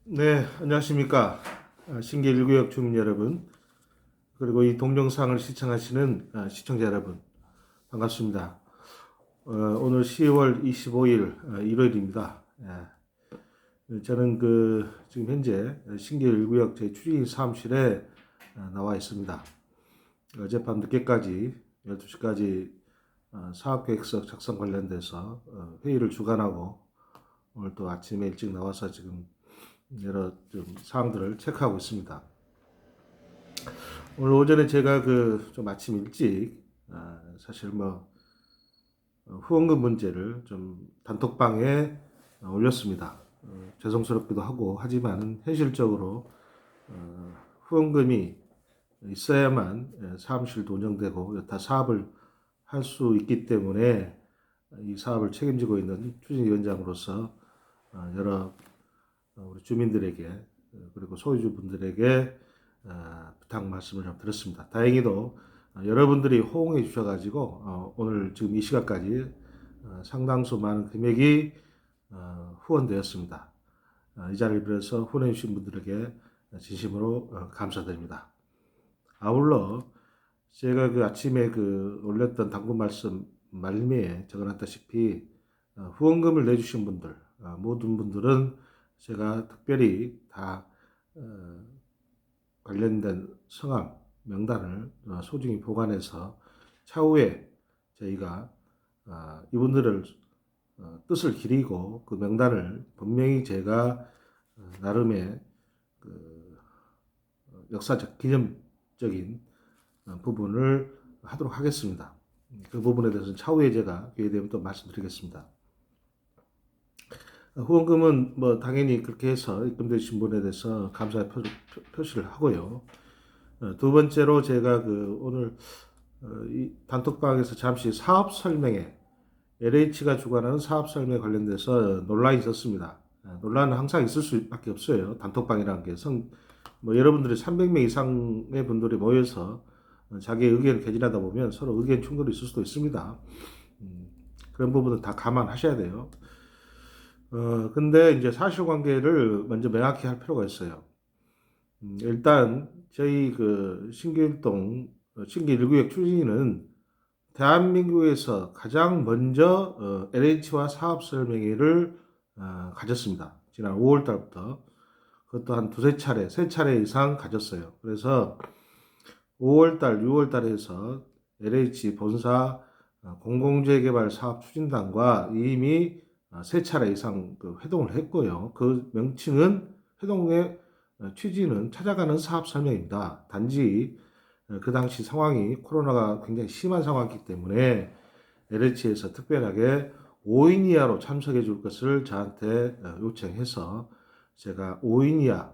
네, 안녕하십니까. 신길 1구역 주민 여러분, 그리고 이 동영상을 시청하시는 시청자 여러분, 반갑습니다. 오늘 10월 25일, 일요일입니다. 저는 지금 현재 신길 1구역 제 추진 사무실에 나와 있습니다. 어젯밤 늦게까지 12시까지 사업계획서 작성 관련돼서 회의를 주관하고 오늘 또 아침에 일찍 나와서 지금 여러 좀 사항들을 체크하고 있습니다. 오늘 오전에 제가 좀 아침 일찍 사실 후원금 문제를 좀 단톡방에 올렸습니다. 죄송스럽기도 하고 하지만 현실적으로 후원금이 있어야만 사무실도 운영되고 여타 사업을 할 수 있기 때문에 이 사업을 책임지고 있는 추진위원장으로서 여러 우리 주민들에게 그리고 소유주분들에게 부탁 말씀을 좀 드렸습니다. 다행히도 여러분들이 호응해 주셔가지고 오늘 지금 이 시간까지 상당수 많은 금액이 후원되었습니다. 이 자리를 빌어서 후원해 주신 분들에게 진심으로 감사드립니다. 아울러 제가 아침에 올렸던 당부 말씀 말미에 적어놨다시피 후원금을 내주신 분들 모든 분들은 제가 특별히 다 관련된 성함 명단을 소중히 보관해서 차후에 저희가 이분들을 뜻을 기리고 그 명단을 분명히 제가 나름의 역사적 기념적인 부분을 하도록 하겠습니다. 그 부분에 대해서는 차후에 제가 기회 되면 또 말씀드리겠습니다. 후원금은 당연히 그렇게 해서 입금되신 분에 대해서 감사의 표시를 하고요. 두 번째로 제가 오늘 이 단톡방에서 잠시 사업 설명회 LH가 주관하는 사업 설명에 관련돼서 논란이 있었습니다. 논란은 항상 있을 수밖에 없어요. 단톡방이라는 게 여러분들이 300명 이상의 분들이 모여서 자기의 의견을 개진하다 보면 서로 의견 충돌이 있을 수도 있습니다. 그런 부분은 다 감안하셔야 돼요. 근데 이제 사실관계를 먼저 명확히 할 필요가 있어요. 일단 저희 신길동 신길 1구역 추진위는 대한민국에서 가장 먼저 LH와 사업 설명회를 가졌습니다. 지난 5월 달부터 그것도 한 두세 차례, 세 차례 이상 가졌어요. 그래서 5월 달, 6월 달에서 LH 본사 공공재개발 사업 추진단과 이미 세 차례 이상 회동을 했고요. 그 명칭은 회동의 취지는 찾아가는 사업 설명입니다. 단지 그 당시 상황이 코로나가 굉장히 심한 상황이기 때문에 LH에서 특별하게 5인 이하로 참석해 줄 것을 저한테 요청해서 제가 5인 이하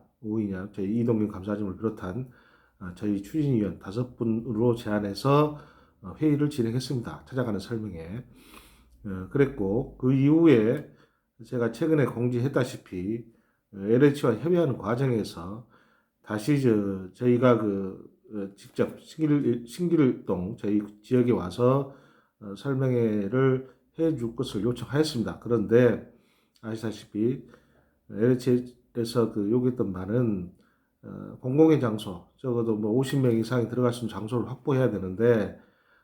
저희 이동균 감사님을 비롯한 저희 추진위원 5분으로 제안해서 회의를 진행했습니다. 찾아가는 설명회. 그랬고 그 이후에 제가 최근에 공지했다시피 LH와 협의하는 과정에서 다시 저희가 직접 신길동 저희 지역에 와서 설명회를 해줄 것을 요청하였습니다. 그런데 아시다시피 LH에서 요구했던 바는 공공의 장소 적어도 50명 이상이 들어갈 수 있는 장소를 확보해야 되는데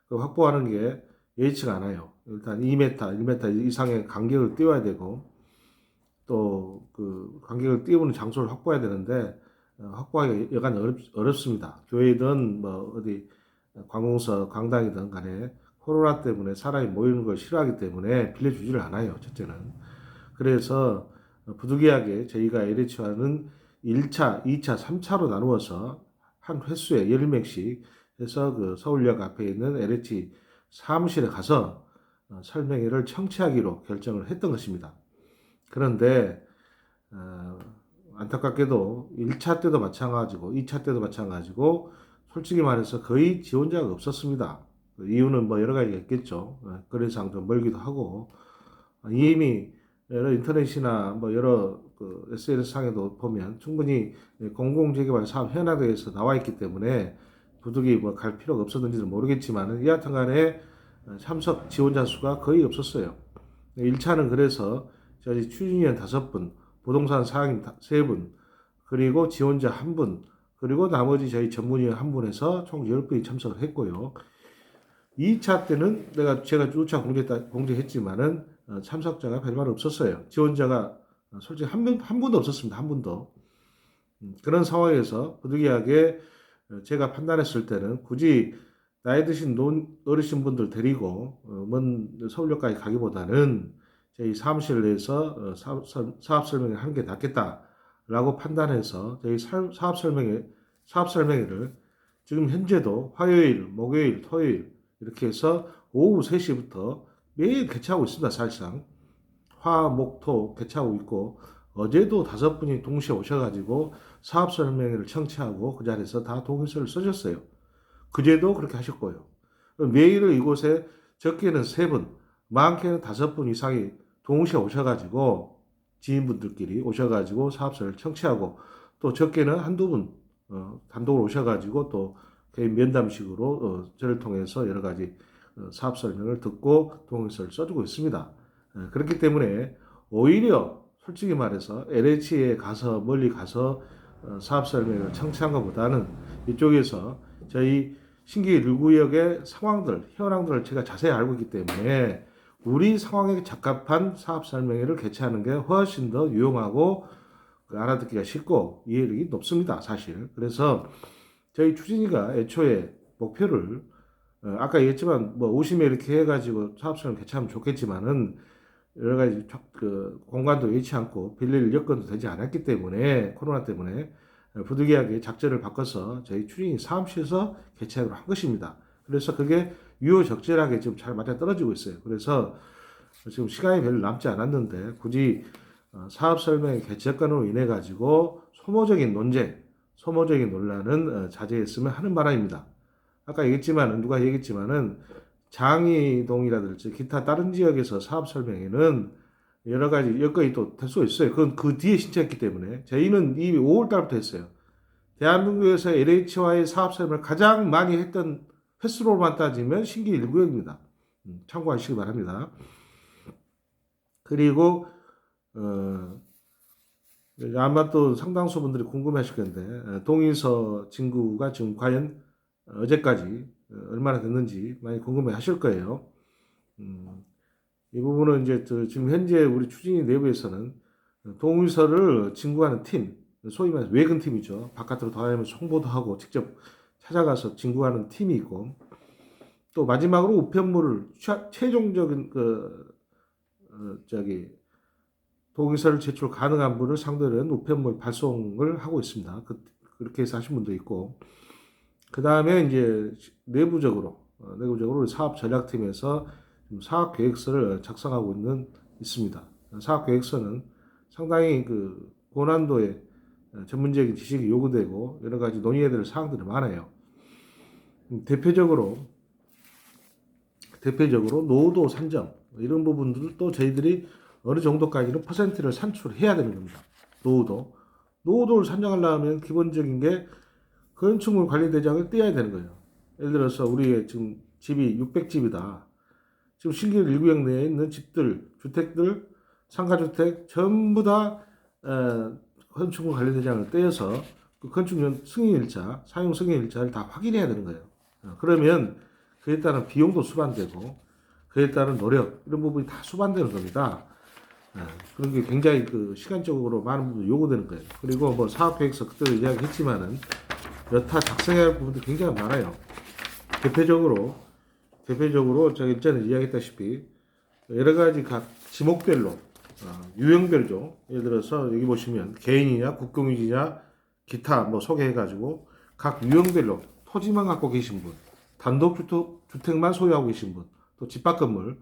그 확보하는 게 여의치가 않아요. 일단 2m, 1m 이상의 간격을 띄워야 되고 또 간격을 띄우는 장소를 확보해야 되는데 확보하기가 여간 어렵습니다. 교회든 어디 관공서, 강당이든 간에 코로나 때문에 사람이 모이는 걸 싫어하기 때문에 빌려주지를 않아요. 첫째는. 그래서 부득이하게 저희가 LH와는 1차, 2차, 3차로 나누어서 한 횟수에 10명씩 해서 서울역 앞에 있는 LH 사무실에 가서 설명회를 청취하기로 결정을 했던 것입니다. 그런데 안타깝게도 1차 때도 마찬가지고 2차 때도 마찬가지고 솔직히 말해서 거의 지원자가 없었습니다. 이유는 여러 가지가 있겠죠. 거래상도 멀기도 하고 이미 여러 인터넷이나 여러 SNS 상에도 보면 충분히 공공재개발 사업 현황에서 나와 있기 때문에 부득이 갈 필요가 없었는지는 모르겠지만 여하튼 간에 참석 지원자 수가 거의 없었어요. 1차는 그래서 저희 추진위원 5분, 부동산 사장님 3분, 그리고 지원자 1분, 그리고 나머지 저희 전문위원 1분에서 총 10분이 참석을 했고요. 2차 때는 제가 2차 공개했지만은 참석자가 별반 없었어요. 지원자가 솔직히 한 분도 없었습니다. 한 분도. 그런 상황에서 부득이하게 제가 판단했을 때는 굳이 나이 드신 어르신분들 데리고 먼 서울역까지 가기보다는 저희 사무실 내에서 사업 설명을 하는 게 낫겠다라고 판단해서 저희 사업 설명회를 지금 현재도 화요일, 목요일, 토요일 이렇게 해서 오후 3시부터 매일 개최하고 있습니다. 사실상 화, 목, 토 개최하고 있고 어제도 5분이 동시에 오셔가지고 사업 설명회를 청취하고 그 자리에서 다 동의서를 써줬어요. 그제도 그렇게 하셨고요. 매일 이곳에 적게는 3분, 많게는 5분 이상이 동시에 오셔가지고 지인분들끼리 오셔가지고 사업설을 청취하고 또 적게는 한두 분 단독으로 오셔가지고 또 개인 면담식으로 저를 통해서 여러 가지 사업 설명을 듣고 동의서를 써주고 있습니다. 그렇기 때문에 오히려 솔직히 말해서 LH에 가서 멀리 가서 사업 설명을 청취한 것보다는 이쪽에서 저희 신기 1구역의 상황들, 현황들을 제가 자세히 알고 있기 때문에 우리 상황에 적합한 사업 설명회를 개최하는 게 훨씬 더 유용하고 알아듣기가 쉽고 이해력이 높습니다. 사실. 그래서 저희 추진위가 애초에 목표를 아까 얘기했지만 뭐 오심에 이렇게 해가지고 사업 설명 개최하면 좋겠지만은 여러 가지 공간도 예치 않고 빌릴 여건도 되지 않았기 때문에 코로나 때문에 부득이하게 작전을 바꿔서 저희 추진위 사무실에서 개최하기로 한 것입니다. 그래서 그게 유효적절하게 지금 잘 맞아 떨어지고 있어요. 그래서 지금 시간이 별로 남지 않았는데 굳이 사업 설명의 개최권으로 인해 가지고 소모적인 논란은 자제했으면 하는 바람입니다. 아까 얘기했지만은 누가 얘기했지만은 장이동이라든지 기타 다른 지역에서 사업 설명회는 여러 가지 여건이 또 될 수 있어요. 그건 그 뒤에 신청했기 때문에 저희는 이미 5월 달부터 했어요. 대한민국에서 LH와의 사업 설명을 가장 많이 했던 횟수로만 따지면 신기 1구역입니다. 참고하시기 바랍니다. 그리고 아마 또 상당수 분들이 궁금해하실 건데 동의서 진구가 지금 과연 어제까지 얼마나 됐는지 많이 궁금해하실 거예요. 이 부분은 이제 지금 현재 우리 추진위 내부에서는 동의서를 진구하는 팀, 소위 말해서 외근 팀이죠. 바깥으로 돌아다니면서 홍보도 하고 직접 찾아가서 진구하는 팀이 있고 또 마지막으로 우편물을 최종적인 동의서를 제출 가능한 분을 상대로 한 우편물 발송을 하고 있습니다. 그렇게 해서 하신 분도 있고 그 다음에 이제 내부적으로 사업 전략팀에서 사업 계획서를 작성하고 있습니다. 사업 계획서는 상당히 고난도의 전문적인 지식이 요구되고 여러 가지 논의해야 될 사항들이 많아요. 대표적으로 노후도 산정 이런 부분들도 저희들이 어느 정도까지는 퍼센트를 산출해야 되는 겁니다. 노후도를 산정하려면 기본적인 게 건축물 관리대장을 떼야 되는 거예요. 예를 들어서 우리의 지금 집이 600집이다. 지금 신기 1구역 내에 있는 집들, 주택들, 상가주택 전부 다 건축물 관리대장을 떼어서 그 건축용 승인일자, 사용 승인일자를 다 확인해야 되는 거예요. 그러면 그에 따른 비용도 수반되고 그에 따른 노력 이런 부분이 다 수반되는 겁니다. 그런 게 굉장히 시간적으로 많은 부분이 요구되는 거예요. 그리고 뭐 사업계획서 그때도 이야기했지만은 여타 작성해야 할 부분도 굉장히 많아요. 대표적으로 제가 일전에 이야기했다시피 여러 가지 각 지목별로 유형별로 예를 들어서 여기 보시면 개인이냐 국공유지냐 기타 뭐 소개해가지고 각 유형별로 토지만 갖고 계신 분, 단독주택만 소유하고 계신 분, 또 집밖 건물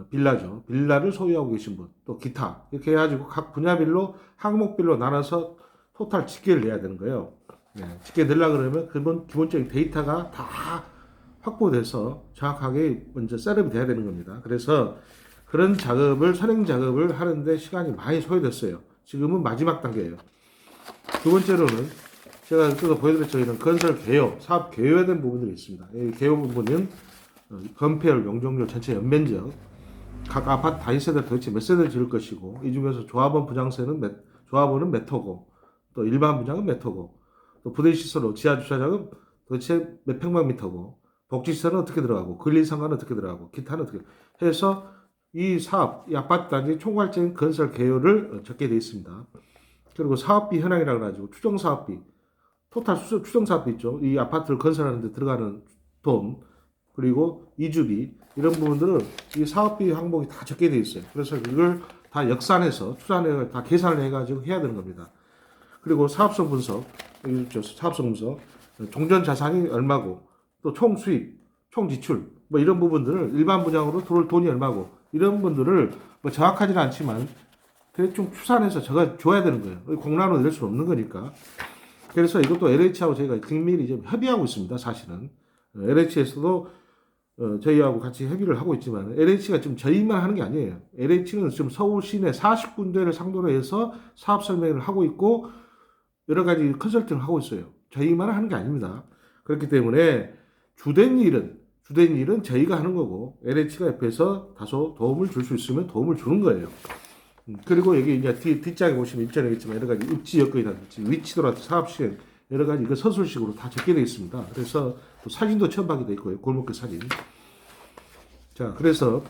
빌라를 소유하고 계신 분, 또 기타 이렇게 해가지고 각 분야별로 항목별로 나눠서 토탈 집계를 내야 되는 거예요. 집계 내려고 그러면 기본적인 데이터가 다 확보돼서 정확하게 먼저 셋업이 돼야 되는 겁니다. 그래서 그런 선행 작업을 하는데 시간이 많이 소요됐어요. 지금은 마지막 단계예요. 두 번째로는 제가 그때도 보여드렸죠. 이런 건설 개요, 사업 개요에 대한 부분들이 있습니다. 이 개요 부분은 건폐율, 용적률, 전체 연면적, 각 아파트 단위세대를 도대체 몇 세대를 지을 것이고 이 중에서 조합원 분양세는 조합원은 몇 호고 또 일반 분양은 몇 호고 또 부대시설로 지하 주차장은 도대체 몇 평방미터고 복지시설은 어떻게 들어가고 근린상가는 어떻게 들어가고 기타는 어떻게 해서 이 사업, 이 아파트 단지 총괄적인 건설 개요를 적게 되어 있습니다. 그리고 사업비 현황이라고 가지고 추정사업비, 토탈 추정사업비 있죠. 이 아파트를 건설하는 데 들어가는 돈, 그리고 이주비 이런 부분들은 이 사업비 항목이 다 적게 되어 있어요. 그래서 이걸 다 역산해서 추산을 다 계산을 해가지고 해야 되는 겁니다. 그리고 사업성 분석, 사업성 분석, 종전 자산이 얼마고 또 총 수입, 총 지출 뭐 이런 부분들을 일반 분양으로 들어올 돈이 얼마고 이런 부분들을 뭐 정확하지는 않지만 대충 추산해서 줘야 되는 거예요. 공란으로 낼 수는 없는 거니까. 그래서 이것도 LH하고 저희가 긴밀히 좀 협의하고 있습니다. 사실은 LH에서도 저희하고 같이 협의를 하고 있지만 LH가 지금 저희만 하는 게 아니에요. LH는 지금 서울 시내 40군데를 상대로 해서 사업 설명을 하고 있고 여러 가지 컨설팅을 하고 있어요. 저희만 하는 게 아닙니다. 그렇기 때문에 주된 일은 저희가 하는 거고 LH가 옆에서 다소 도움을 줄 수 있으면 도움을 주는 거예요. 그리고 여기 이제 뒷장에 보시면 입장에 있지만 여러 가지 입지 여건이라든지 위치도라든지 사업 시행 여러 가지 이거 서술식으로 다 적게 되어 있습니다. 그래서 또 사진도 첨박이 되어 있고요. 골목길 사진. 자, 그래서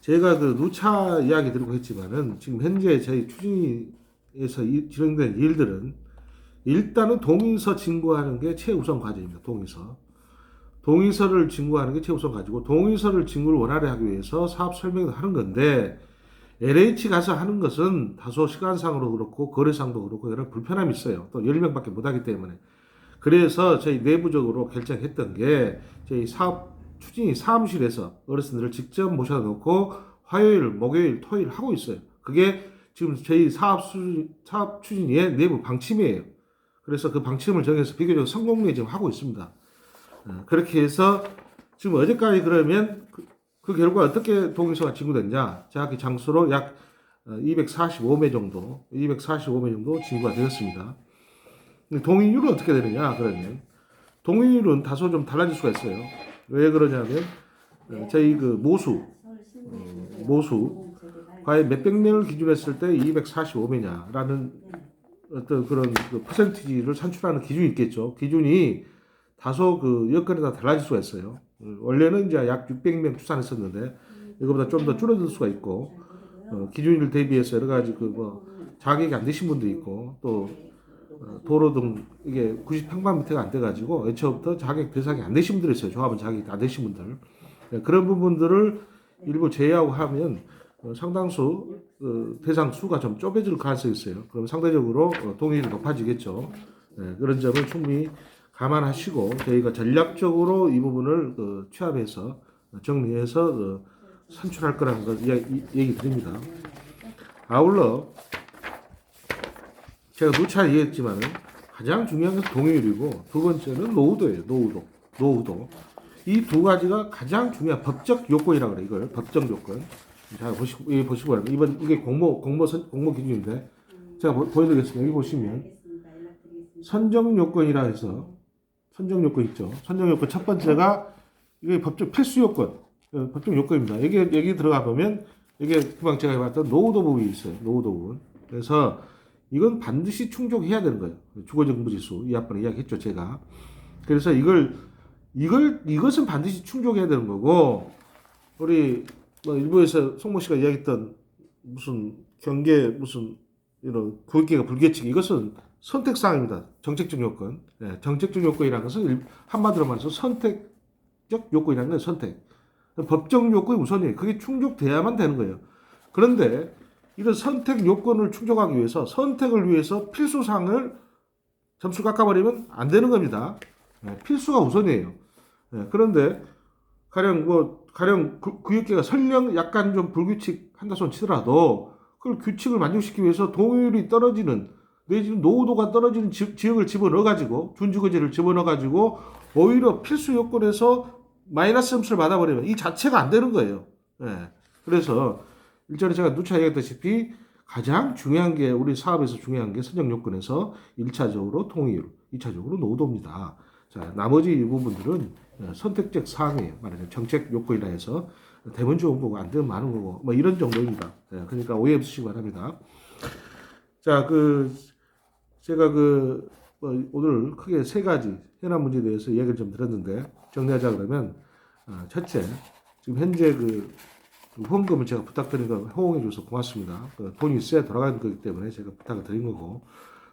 제가 그 누차 이야기 드리고 했지만은 지금 현재 저희 추진에서 진행된 일들은 일단은 동의서 진구하는 게 최우선 과제입니다. 동의서를 진구하는 게 최우선 가지고 동의서를 진구를 원활히 하기 위해서 사업 설명을 하는 건데 LH 가서 하는 것은 다소 시간상으로 그렇고 거래상도 그렇고 여러 불편함이 있어요. 또 10명밖에 못 하기 때문에. 그래서 저희 내부적으로 결정했던 게 저희 사업 추진이 사무실에서 어르신들을 직접 모셔다 놓고 화요일, 목요일, 토요일 하고 있어요. 그게 지금 저희 사업 추진의 내부 방침이에요. 그래서 그 방침을 정해서 비교적 성공리에 지금 하고 있습니다. 그렇게 해서 지금 어제까지 그러면 그 결과 어떻게 동의서가 진구됐냐? 정확히 장수로 약 245매 정도 진구가 되었습니다. 동의율은 어떻게 되느냐? 그러면 동의율은 다소 좀 달라질 수가 있어요. 왜 그러냐면 저희 그 모수 과연 몇백 명을 기준으로 했을 때 245매냐라는 어떤 그런 그 퍼센티지를 산출하는 기준이 있겠죠. 기준이 다소 그 여건에 따라 달라질 수가 있어요. 원래는 이제 약 600명 추산했었는데 이거보다 좀 더 줄어들 수가 있고 기준을 대비해서 여러 가지 그 뭐 자격이 안 되신 분도 있고 또 도로 등 이게 90평방미터가 안 돼가지고 애초부터 자격 대상이 안 되신 분들이 있어요. 조합은 자격이 안 되신 분들 그런 부분들을 일부 제외하고 하면 상당수 대상 수가 좀 좁아질 가능성이 있어요. 그럼 상대적으로 동의율이 높아지겠죠. 그런 점을 충분히 감안하시고 저희가 전략적으로 이 부분을 취합해서 정리해서 산출할 거라는 걸 얘기 드립니다. 아울러 제가 누차 얘기했지만 가장 중요한 것은 동의율이고 두 번째는 노후도예요. 노후도. 이 두 가지가 가장 중요한 법적 요건이라고 그래요. 이걸 법적 요건. 자 보시고 이번 이게 공모 기준인데 제가 보여드리겠습니다. 여기 보시면 선정 요건이라 해서 선정 요건 있죠. 선정 요건 첫 번째가 이게 법적 필수 요건, 법적 요건입니다. 여기 들어가 보면 이게 금방 제가 봤던 노후도 부분이 있어요. 노후도 부분. 그래서 이건 반드시 충족해야 되는 거예요. 주거정부지수 이 앞번에 이야기했죠 제가. 그래서 이것은 반드시 충족해야 되는 거고 우리 뭐 일부에서 송모 씨가 이야기했던 무슨 경계 무슨 이런 교육계가 불규칙 이것은 선택사항입니다. 정책적 요건. 정책적 요건이라는 것은 한마디로 말해서 선택적 요건이라는 건 선택. 법적 요건이 우선이에요. 그게 충족돼야만 되는 거예요. 그런데 이런 선택 요건을 충족하기 위해서 선택을 위해서 필수사항을 점수 깎아버리면 안 되는 겁니다. 필수가 우선이에요. 그런데 가령 교육계가 설령 약간 좀 불규칙한다 손 치더라도 그걸 규칙을 만족시키기 위해서 동의율이 떨어지는 내지는 노후도가 떨어지는 지역을 집어넣어가지고 준주거지를 집어넣어가지고 오히려 필수 요건에서 마이너스 점수를 받아버리면 이 자체가 안 되는 거예요. 그래서 일전에 제가 누차 얘기했다시피 가장 중요한 게 우리 사업에서 중요한 게 선정 요건에서 1차적으로 동의율, 2차적으로 노후도입니다. 자, 나머지 이 부분들은 선택적 사항이에요. 말하자면 정책 요건이라 해서 되면 좋은 거고 안 되면 많은 거고 뭐 이런 정도입니다. 예, 그러니까 오해 없으시기 바랍니다. 자, 제가 오늘 크게 세 가지 현안 문제에 대해서 이야기를 좀 들었는데 정리하자 그러면 첫째, 지금 현재 후원금을 제가 부탁드린 거 호응해 줘서 고맙습니다. 돈이 있어야 돌아가는 거기 때문에 제가 부탁을 드린 거고,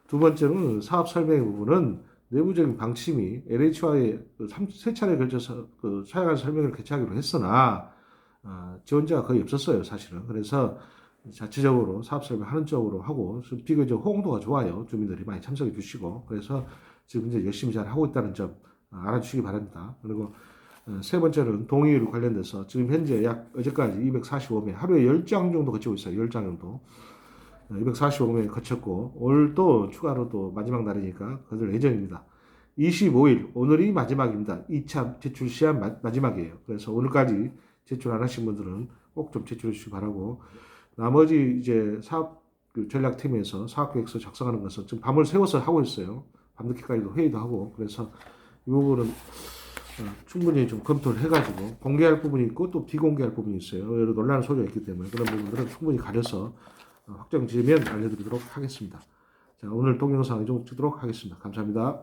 두 번째로는 사업 설명의 부분은 내부적인 방침이 LH와의 세 차례에 걸쳐서 차량간 설명을 개최하기로 했으나 지원자가 거의 없었어요, 사실은. 그래서 자체적으로 사업 설명하는 쪽으로 하고 비교적 호응도가 좋아요. 주민들이 많이 참석해 주시고 그래서 지금 이제 열심히 잘 하고 있다는 점 알아주시기 바랍니다. 그리고 세 번째는 동의율 관련돼서 지금 현재 약 어제까지 245명 하루에 10장 정도 거치고 있어요. 10장 정도 245명이 거쳤고 오늘 또 추가로 또 마지막 날이니까 거둘 예정입니다. 25일 오늘이 마지막입니다. 2차 제출 시한 마지막이에요. 그래서 오늘까지 제출 안 하신 분들은 꼭 좀 제출해 주시기 바라고, 나머지 이제 사업 전략팀에서 사업계획서 작성하는 것은 지금 밤을 새워서 하고 있어요. 밤늦게까지도 회의도 하고, 그래서 이 부분은 충분히 좀 검토를 해가지고 공개할 부분이 있고 또 비공개할 부분이 있어요. 여러 논란의 소지가 있기 때문에 그런 부분들은 충분히 가려서 확정지으면 알려드리도록 하겠습니다. 자, 오늘 동영상 이 정도 찍도록 하겠습니다. 감사합니다.